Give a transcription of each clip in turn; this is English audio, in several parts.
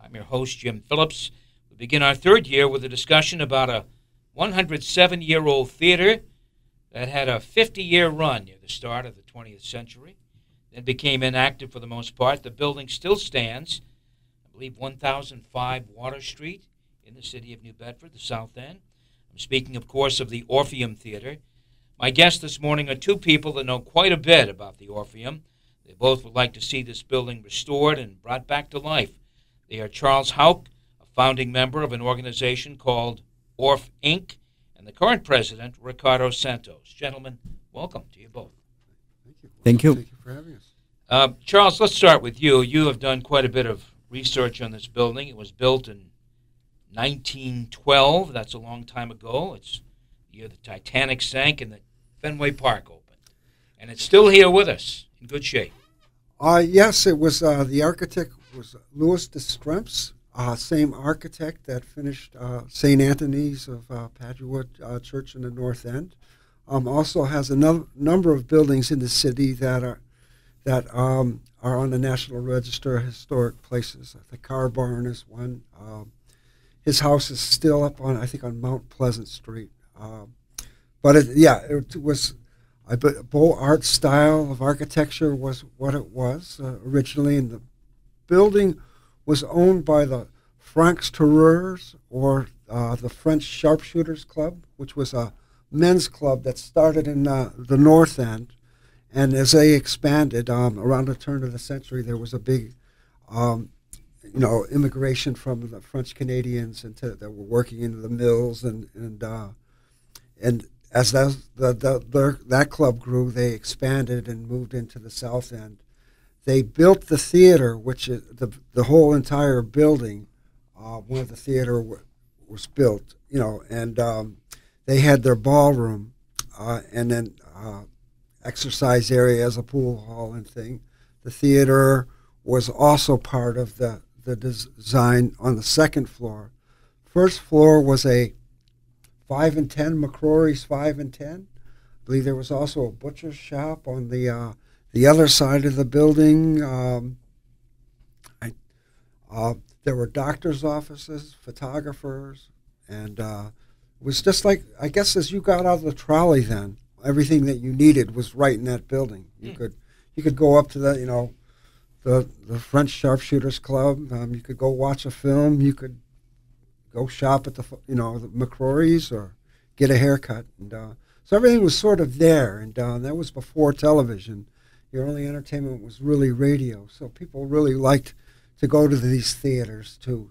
I'm your host, Jim Phillips. We begin our third year with a discussion about a 107-year-old theater that had a 50-year run near the start of the 20th century, then became inactive for the most part. The building still stands, I believe 1005 Water Street in the city of New Bedford, the South End. I'm speaking, of course, of the Orpheum Theater. My guests this morning are two people that know quite a bit about the Orpheum. They both would like to see this building restored and brought back to life. They are Charles Houck, a founding member of an organization called Orf Inc., and the current president, Ricardo Santos. Gentlemen, welcome to you both. Thank you. Thank you for having us. Charles, let's start with you. You have done quite a bit of research on this building. It was built in 1912. That's a long time ago. It's the year the Titanic sank and the Fenway Park opened. And it's still here with us, in good shape. Yes, it was the architect was Louis de Stremps, same architect that finished St. Anthony's of Padua Church in the North End. Also has a number of buildings in the city that are on the National Register of Historic Places. The Car Barn is one. His house is still up on, I think, on Mount Pleasant Street. But it was a Beaux Art style of architecture was what it was originally, and the building was owned by the Francs Tireurs, or the French Sharpshooters Club, which was a men's club that started in the North End. And as they expanded around the turn of the century, there was a big, immigration from the French Canadians that were working in the mills, and as that club grew, they expanded and moved into the South End. They built the theater, which is the whole entire building. When the theater was built, and they had their ballroom, and then exercise area as a pool hall and thing. The theater was also part of the design on the second floor. First floor was a 5 and 10, McCrory's 5 and 10. I believe there was also a butcher's shop on the other side of the building. There were doctors' offices, photographers, and it was just like, I guess, as you got out of the trolley then, everything that you needed was right in that building. You could go up to the French Sharpshooters Club. You could go watch a film. You could go shop at the McCrory's or get a haircut. And so everything was sort of there, and that was before television. Your only entertainment was really radio. So people really liked to go to these theaters to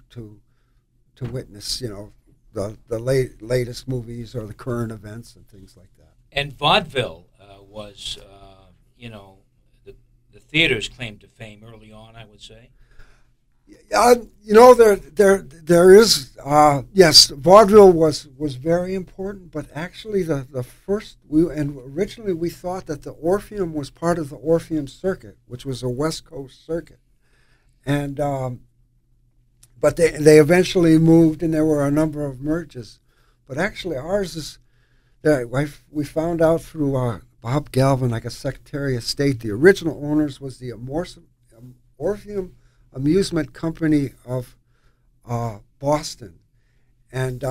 witness, the latest movies or the current events and things like that. And vaudeville was, the theater's claim to fame early on, I would say. There is, yes, vaudeville was very important, but actually the first, originally we thought that the Orpheum was part of the Orpheum circuit, which was a West Coast circuit. And but they eventually moved, and there were a number of merges. But actually, ours is we found out through Bob Galvin, like a Secretary of State. The original owners was the Orpheum Amusement Company of Boston, and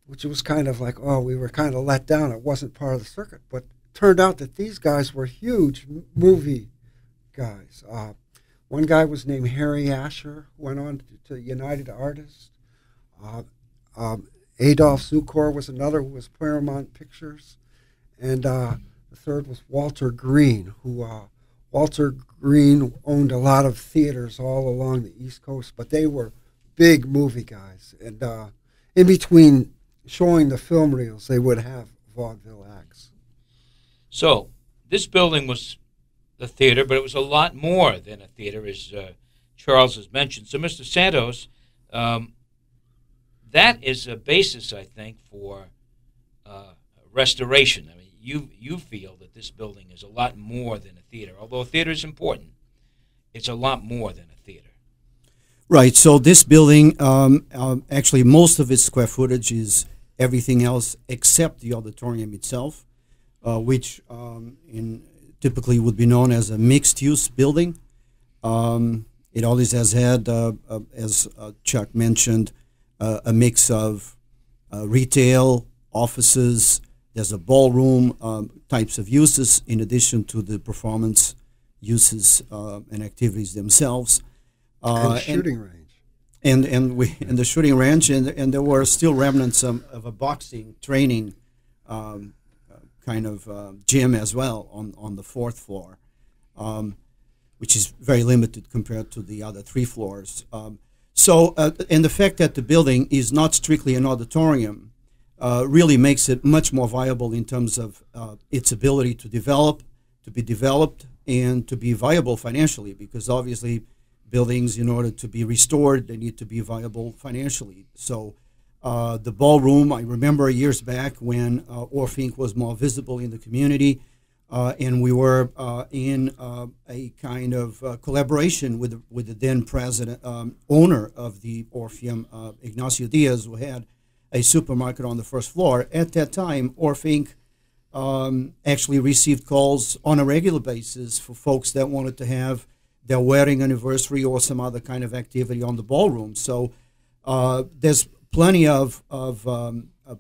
which was kind of like, we were kind of let down. It wasn't part of the circuit, but it turned out that these guys were huge movie guys. One guy was named Harry Asher, went on to United Artists. Adolph Zukor was another, who was Paramount Pictures. And the third was Walter Green, who Walter Green owned a lot of theaters all along the East Coast, but they were big movie guys. And in between showing the film reels, they would have vaudeville acts. So this building was the theater, but it was a lot more than a theater, as Charles has mentioned. So, Mr. Santos, that is a basis, I think, for restoration. I mean, you feel that this building is a lot more than a theater. Although a theater is important, it's a lot more than a theater. Right. So this building, actually, most of its square footage is everything else except the auditorium itself, which typically would be known as a mixed-use building. It always has had, as Chuck mentioned, a mix of retail, offices. There's a ballroom types of uses in addition to the performance uses and activities themselves. And shooting range. And the shooting range, and there were still remnants of a boxing training kind of gym as well on the fourth floor, which is very limited compared to the other three floors. And the fact that the building is not strictly an auditorium really makes it much more viable in terms of its ability to be developed, and to be viable financially, because obviously buildings, in order to be restored, they need to be viable financially. So the ballroom, I remember years back when Orpheum was more visible in the community, and we were in a kind of collaboration with the then president, owner of the Orpheum, Ignacio Diaz, who had a supermarket on the first floor. At that time, Orpheum actually received calls on a regular basis for folks that wanted to have their wedding anniversary or some other kind of activity on the ballroom. So there's plenty of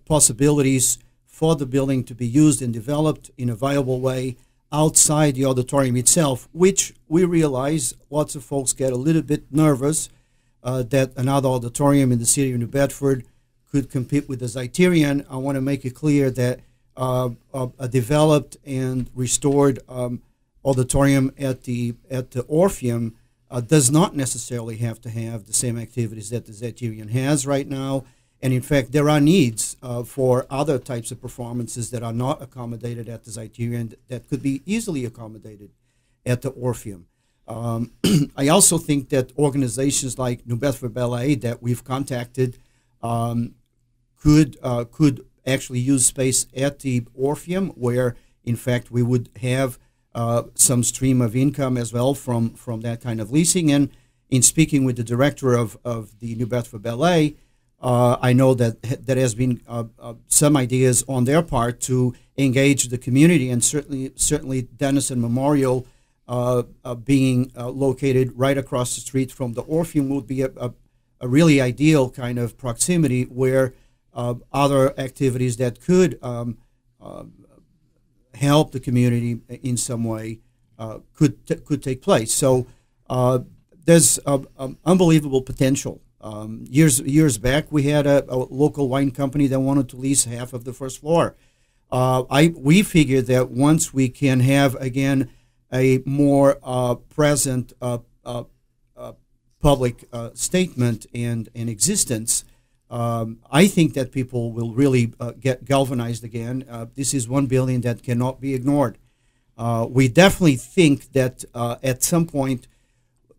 possibilities for the building to be used and developed in a viable way outside the auditorium itself, which we realize lots of folks get a little bit nervous that another auditorium in the city of New Bedford could compete with the Zeiterion. I want to make it clear that a developed and restored auditorium at the Orpheum does not necessarily have to have the same activities that the Zeiterion has right now. And in fact, there are needs for other types of performances that are not accommodated at the Zeiterion that could be easily accommodated at the Orpheum. I also think that organizations like New Bedford Ballet that we've contacted could actually use space at the Orpheum, where in fact we would have some stream of income as well from that kind of leasing. And in speaking with the director of the New Bedford Ballet, I know that there has been some ideas on their part to engage the community, and certainly Dennison Memorial being located right across the street from the Orpheum would be a really ideal kind of proximity where other activities that could help the community in some way could take place. So there's unbelievable potential. Years back, we had a local wine company that wanted to lease half of the first floor. We figured that once we can have again a more present public statement and existence, I think that people will really get galvanized again. This is one building that cannot be ignored. We definitely think that at some point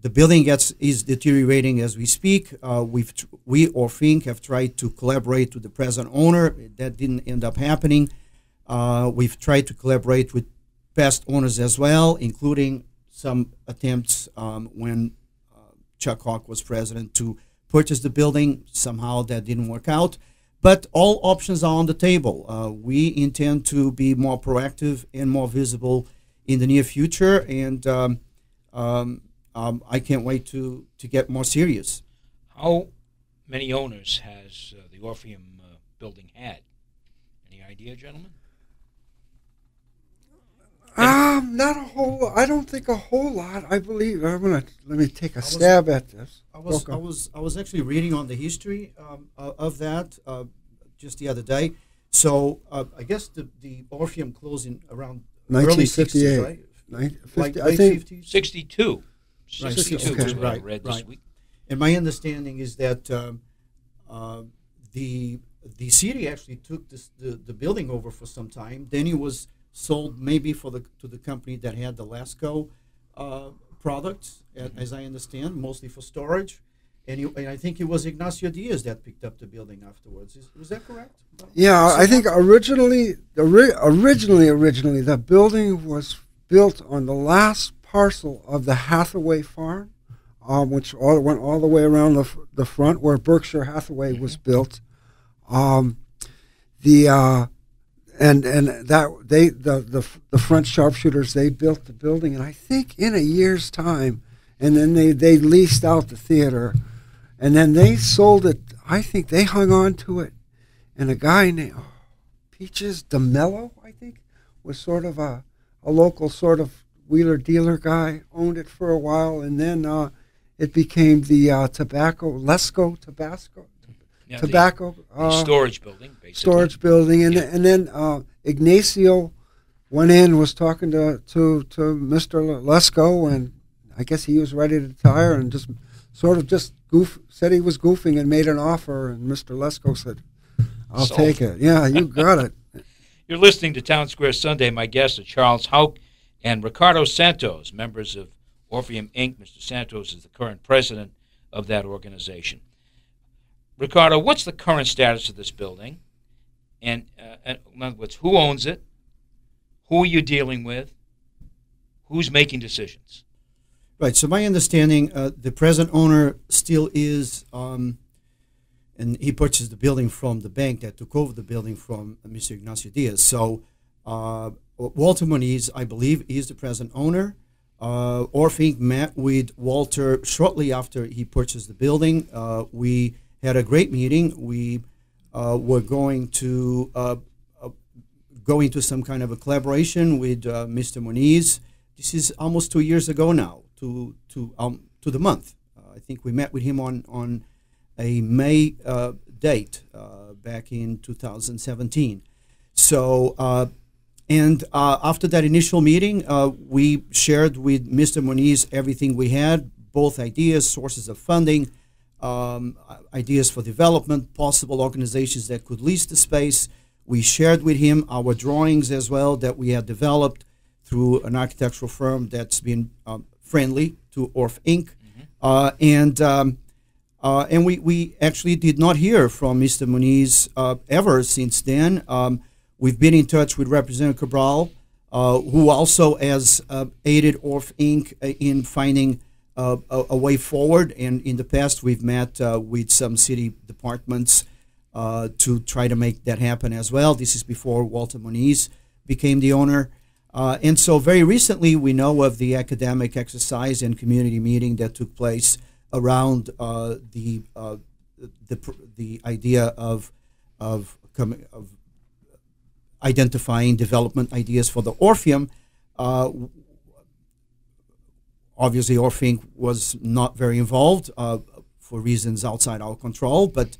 the building is deteriorating as we speak. We Orpheum have tried to collaborate with the present owner. That didn't end up happening. We've tried to collaborate with past owners as well, including some attempts when Chuck Hawk was president to purchase the building. Somehow that didn't work out. But all options are on the table. We intend to be more proactive and more visible in the near future, and I can't wait to get more serious. How many owners has the Orpheum building had? Any idea, gentlemen? Not a whole. I don't think a whole lot. I believe. Let me take a stab at this. I was actually reading on the history of that just the other day. So I guess the Orpheum closed in around early 60s, right? I think 62. 62 okay, is what I read this week. And my understanding is that the city actually took the building over for some time. Then it was sold maybe to the company that had the Lasco products, as I understand, mostly for storage. And I think it was Ignacio Diaz that picked up the building afterwards. Was that correct? Yeah, I think originally the building was built on the last parcel of the Hathaway farm, which went all the way around the front where Berkshire Hathaway was built. The French sharpshooters, they built the building, and I think in a year's time, and then they leased out the theater, and then they sold it. I think they hung on to it, and a guy named Peaches DeMello, I think, was sort of a local sort of wheeler dealer guy, owned it for a while, and then it became the Lesco Tabasco. Yeah, Tobacco the storage building, basically. Storage building, and then Ignacio went in, was talking to Mr. Lesko, and I guess he was ready to retire, and just said he was goofing and made an offer, and Mr. Lesko said, "I'll take it." Yeah, you got it. You're listening to Town Square Sunday. My guests are Charles Houck and Ricardo Santos, members of Orpheum, Inc. Mr. Santos is the current president of that organization. Ricardo, what's the current status of this building? And in other words, who owns it? Who are you dealing with? Who's making decisions? Right. So my understanding, the present owner still is, and he purchased the building from the bank that took over the building from Mr. Ignacio Diaz. So Walter Moniz, I believe, is the present owner. Orpheum met with Walter shortly after he purchased the building. We had a great meeting. We were going to go into some kind of a collaboration with Mr. Moniz. This is almost 2 years ago now, to the month. I think we met with him on a May date back in 2017. So, and after that initial meeting, we shared with Mr. Moniz everything we had, both ideas, sources of funding, ideas for development, possible organizations that could lease the space. We shared with him our drawings as well that we had developed through an architectural firm that's been friendly to Orf Inc. And we actually did not hear from Mr. Moniz ever since then. We've been in touch with Representative Cabral, who also has aided Orf Inc. in finding a way forward. And in the past, we've met with some city departments to try to make that happen as well. This is before Walter Moniz became the owner. And so very recently, we know of the academic exercise and community meeting that took place around the idea of identifying development ideas for the Orpheum. Obviously, Orpheum was not very involved for reasons outside our control, but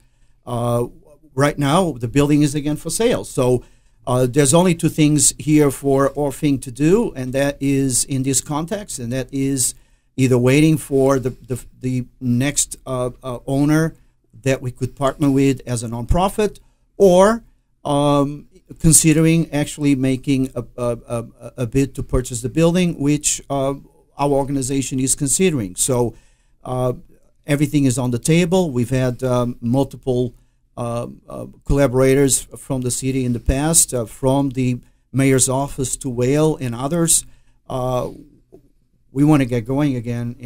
right now the building is again for sale. So there's only two things here for Orpheum to do, and that is in this context, and that is either waiting for the next owner that we could partner with as a nonprofit, or considering actually making a bid to purchase the building, which our organization is considering. So everything is on the table. We've had multiple collaborators from the city in the past, from the mayor's office to Whale and others. We want to get going again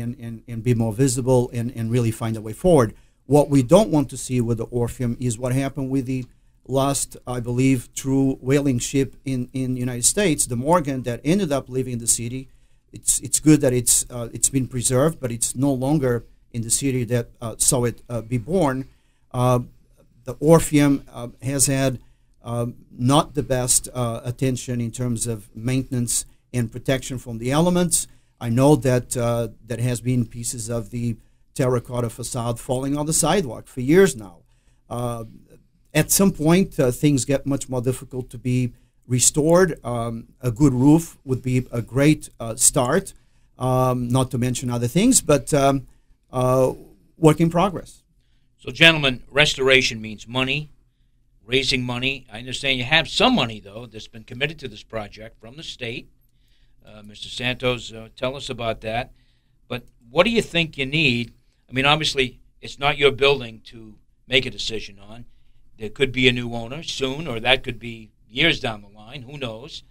and be more visible and really find a way forward. What we don't want to see with the Orpheum is what happened with the last, I believe, true whaling ship in the United States, the Morgan, that ended up leaving the city. It's good that it's been preserved, but it's no longer in the city that saw it be born. The Orpheum has had not the best attention in terms of maintenance and protection from the elements. I know that there has been pieces of the terracotta facade falling on the sidewalk for years now. At some point, things get much more difficult to be restored. A good roof would be a great start, not to mention other things, but work in progress. So, gentlemen, restoration means money, raising money. I understand you have some money, though, that's been committed to this project from the state. Mr. Santos, tell us about that. But what do you think you need? I mean, obviously, it's not your building to make a decision on. There could be a new owner soon, or that could be years down the line. Who knows?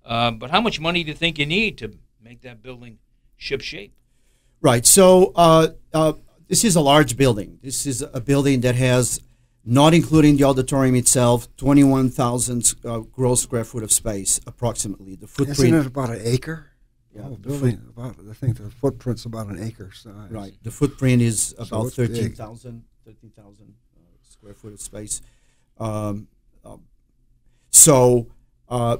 But how much money do you think you need to make that building ship-shape? Right. So this is a large building. This is a building that has, not including the auditorium itself, 21,000 gross square foot of space, approximately. The footprint. Isn't it about an acre? Yeah, Oh, building about, I think the footprint's about an acre size. right. The footprint is about it's big. 13,000 square foot of space. Um, um, so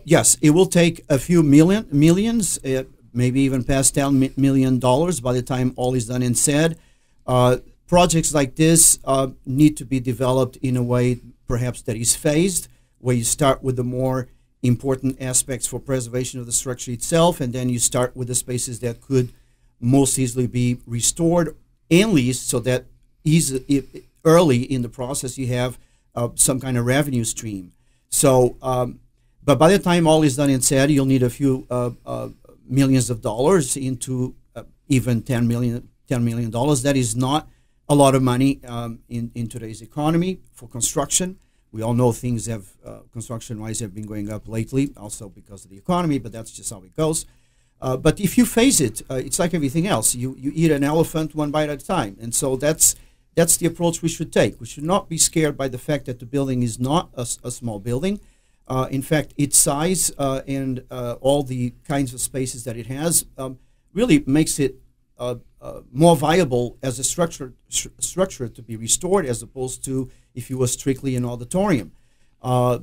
yes, it will take a few millions, maybe even past $10 million by the time all is done and said. Projects like this need to be developed in a way perhaps that is phased, where you start with the more important aspects for preservation of the structure itself, and then you start with the spaces that could most easily be restored and leased, so that early in the process you have some kind of revenue stream. So, but by the time all is done and said, you'll need a few millions of dollars into even $10 million. That is not a lot of money in today's economy for construction. We all know things have, construction-wise, have been going up lately, also because of the economy, but that's just how it goes. But if you phase it, it's like everything else. You eat an elephant one bite at a time. And so that's the approach we should take. We should not be scared by the fact that the building is not a small building. In fact, its size and all the kinds of spaces that it has really makes it more viable as a structure to be restored, as opposed to if you were strictly an auditorium. I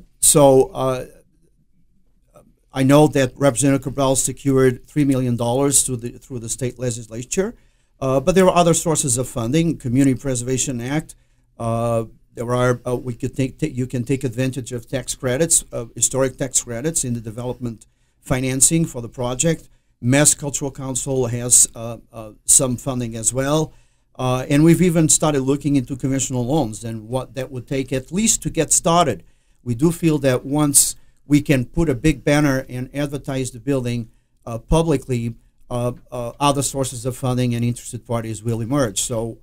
know that Representative Cabral secured $3 million through the state legislature, but there are other sources of funding. Community Preservation Act. There are you can take advantage of tax credits, historic tax credits in the development financing for the project. Mass Cultural Council has some funding as well. And we've even started looking into conventional loans and what that would take at least to get started. We do feel that once we can put a big banner and advertise the building publicly, other sources of funding and interested parties will emerge. So,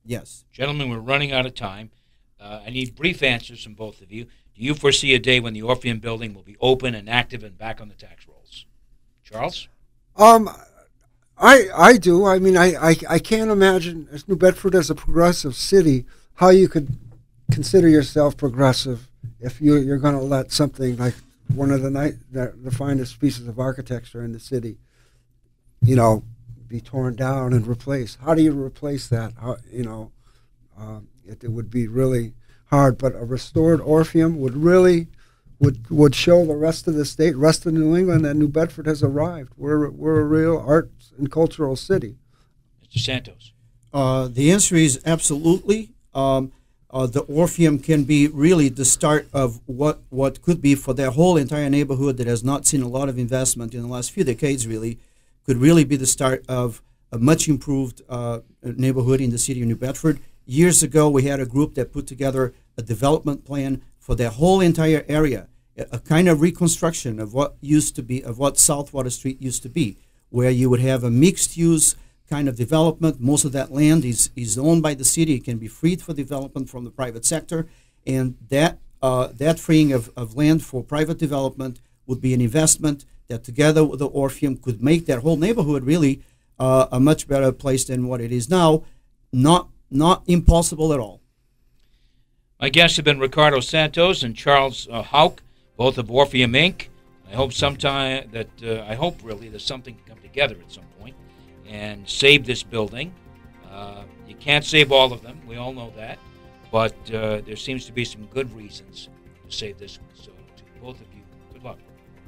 yes. Gentlemen, we're running out of time. I need brief answers from both of you. Do you foresee a day when the Orpheum building will be open and active and back on the tax rolls? Charles? I do. I mean, I can't imagine, as New Bedford as a progressive city, how you could consider yourself progressive if you're going to let something like one of the finest pieces of architecture in the city, be torn down and replaced. How do you replace that? It would be really hard. But a restored Orpheum would show the rest of the state, rest of New England, that New Bedford has arrived. We're a real arts and cultural city. Mr. Santos. The answer is absolutely. The Orpheum can be really the start of what could be for their whole entire neighborhood that has not seen a lot of investment in the last few decades, really, could really be the start of a much improved neighborhood in the city of New Bedford. Years ago, we had a group that put together a development plan for their whole entire area, a kind of reconstruction of what used to be, of what South Water Street used to be, where you would have a mixed-use kind of development. Most of that land is owned by the city. It can be freed for development from the private sector, and that freeing of land for private development would be an investment that, together with the Orpheum, could make that whole neighborhood really a much better place than what it is now. Not impossible at all. My guests have been Ricardo Santos and Charles Houck, both of Orpheum Inc. I hope really that something can come together at some point and save this building. You can't save all of them. We all know that. But there seems to be some good reasons to save this one. So to both of you, good luck.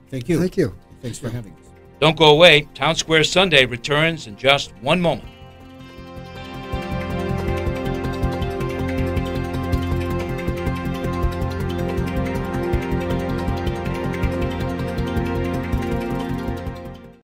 Thank you. Thank you. Thanks for having us. Don't go away. Townsquare Sunday returns in just one moment.